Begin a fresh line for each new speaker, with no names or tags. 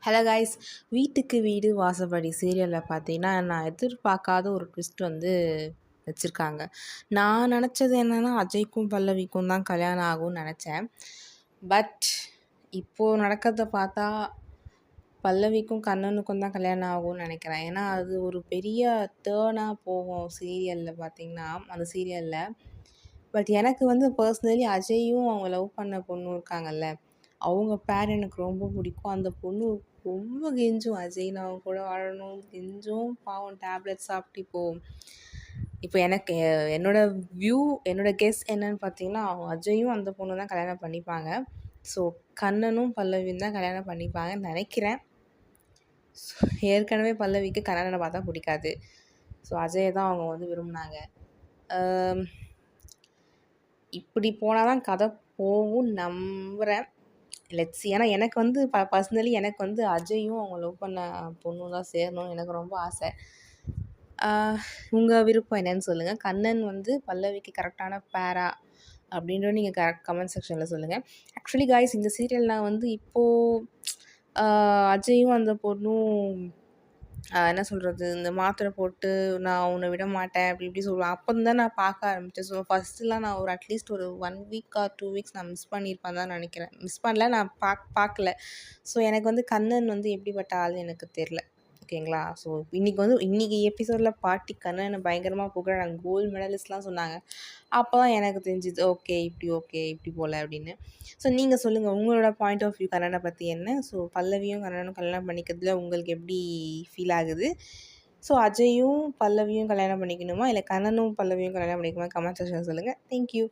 Hello guys, வீட்டுக்கு வீடு வாசப்படி சீரியலில் பார்த்தீங்கன்னா நான் எதிர்பார்க்காத ஒரு ட்விஸ்ட் வந்து வச்சுருக்காங்க. நான் நினச்சது என்னென்னா அஜய்க்கும் பல்லவிக்கும் தான் கல்யாணம் ஆகும்னு நினச்சேன். பட் இப்போது நடக்கிறத பார்த்தா பல்லவிக்கும் கண்ணனுக்கும் தான் கல்யாணம் ஆகும்னு நினைக்கிறேன். ஏன்னா அது ஒரு பெரிய டேர்னாக போகும் சீரியலில் பார்த்தீங்கன்னா அந்த சீரியலில். பட் எனக்கு வந்து பர்சனலி அஜயும் அவங்க லவ் பண்ண பொண்ணு இருக்காங்கல்ல, அவங்க பேர் எனக்கு ரொம்ப பிடிக்கும். அந்த பொண்ணு ரொம்ப கெஞ்சும், அஜய் நான் அவங்க கூட வாழணும் கெஞ்சும். பாவம் டேப்லெட் சாப்பிட்டு இப்போ எனக்கு என்னோட கெஸ் என்னன்னு பார்த்தீங்கன்னா அஜயும் அந்த பொண்ணு தான் கல்யாணம் பண்ணிப்பாங்க. ஸோ கண்ணனும் பல்லவியும் தான் கல்யாணம் பண்ணிப்பாங்கன்னு நினைக்கிறேன். ஏற்கனவே பல்லவிக்கு கண்ணனை பார்த்தா பிடிக்காது. ஸோ அஜயை தான் அவங்க வந்து விரும்பினாங்க. இப்படி போனால் தான் கதை போகும் நம்புகிறேன். லெட்ஸ். ஏன்னா எனக்கு வந்து பர்சனலி எனக்கு வந்து அஜயும் அவங்க லவ் பண்ண பொண்ணு தான் சேரணும்னு எனக்கு ரொம்ப ஆசை. உங்கள் விருப்பம் என்னன்னு சொல்லுங்கள். கண்ணன் வந்து பல்லவிக்கு கரெக்டான பேரா அப்படின்ற நீங்கள் கமெண்ட் செக்ஷனில் சொல்லுங்கள். ஆக்சுவலி காய்ஸ், இந்த சீரியல் நான் வந்து இப்போது அஜயும் அந்த பொண்ணும் என்ன சொல்கிறது, இந்த மாத்திரை போட்டு நான் உன்னை விட மாட்டேன் அப்படி இப்படி சொல்லுவேன். அப்போ தான் நான் பார்க்க ஆரம்பித்தேன். ஸோ ஃபஸ்ட்டுலாம் நான் ஒரு அட்லீஸ்ட் ஒரு 1 வீக் ஆர் 2 வீக்ஸ் நான் மிஸ் பண்ணியிருப்பேன் தான் நினைக்கிறேன். மிஸ் பண்ணல, நான் பார்க்கல. ஸோ எனக்கு வந்து கண்ணன் வந்து எப்படிப்பட்ட ஆள்னு எனக்கு தெரில. ஓகேங்களா? ஸோ இன்றைக்கி எபிசோடில் பாட்டி கண்ணனை பயங்கரமாக புகழாங்க, கோல்டு மெடலிஸ்ட்லாம் சொன்னாங்க. அப்போ தான் எனக்கு தெரிஞ்சுது ஓகே இப்படி போல் அப்படின்னு. ஸோ நீங்கள் சொல்லுங்கள், உங்களோட பாயிண்ட் ஆஃப் வியூ கண்ணனை பற்றி என்ன? ஸோ பல்லவியும் கண்ணனும் கல்யாணம் பண்ணிக்கிறதுல உங்களுக்கு எப்படி ஃபீல் ஆகுது? ஸோ அஜயும் பல்லவியும் கல்யாணம் பண்ணிக்கணுமா, இல்லை கண்ணனும் பல்லவியும் கல்யாணம் பண்ணிக்கணுமா? கமெண்ட் செக்ஷன் சொல்லுங்கள். தேங்க்யூ.